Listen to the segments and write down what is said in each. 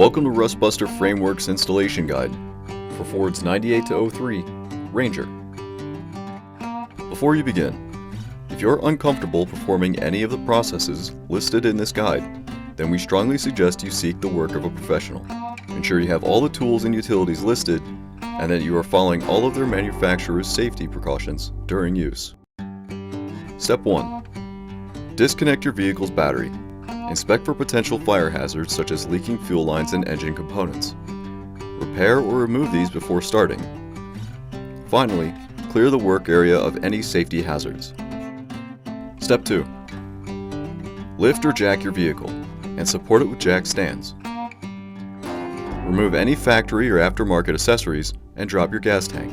Welcome to Rustbuster Frameworks Installation Guide for Fords 98 to 03 Ranger. Before you begin, if you're uncomfortable performing any of the processes listed in this guide, then we strongly suggest you seek the work of a professional. Ensure you have all the tools and utilities listed and that you are following all of their manufacturer's safety precautions during use. Step 1. Disconnect your vehicle's battery. Inspect for potential fire hazards such as leaking fuel lines and engine components. Repair or remove these before starting. Finally, clear the work area of any safety hazards. Step 2. Lift or jack your vehicle and support it with jack stands. Remove any factory or aftermarket accessories and drop your gas tank,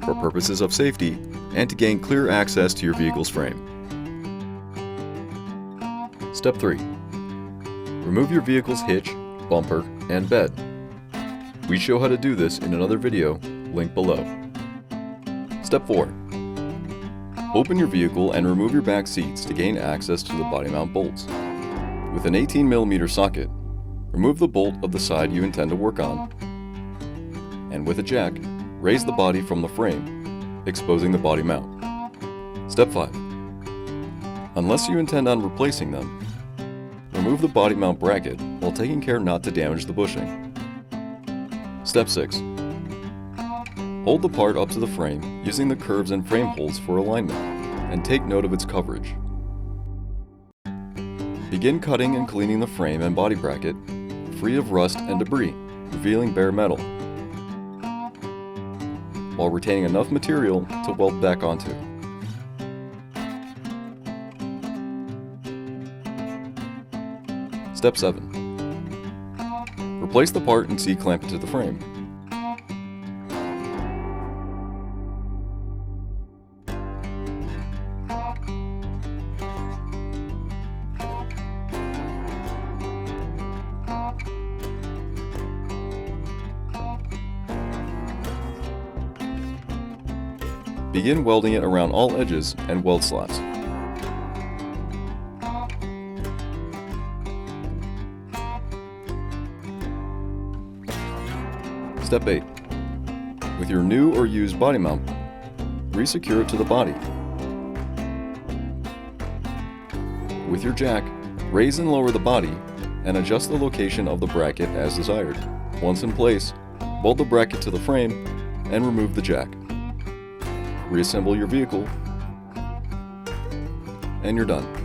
for purposes of safety and to gain clear access to your vehicle's frame. Step 3. Remove your vehicle's hitch, bumper, and bed. We show how to do this in another video, linked below. Step 4. Open your vehicle and remove your back seats to gain access to the body mount bolts. With an 18mm socket, remove the bolt of the side you intend to work on. And with a jack, raise the body from the frame, exposing the body mount. Step 5. Unless you intend on replacing them, remove the body mount bracket while taking care not to damage the bushing. Step 6. Hold the part up to the frame using the curves and frame holes for alignment, and take note of its coverage. Begin cutting and cleaning the frame and body bracket, free of rust and debris, revealing bare metal, while retaining enough material to weld back onto. Step 7. Replace the part and C-clamp it to the frame. Begin welding it around all edges and weld slots. Step 8. With your new or used body mount, resecure it to the body. With your jack, raise and lower the body and adjust the location of the bracket as desired. Once in place, bolt the bracket to the frame and remove the jack. Reassemble your vehicle, and you're done.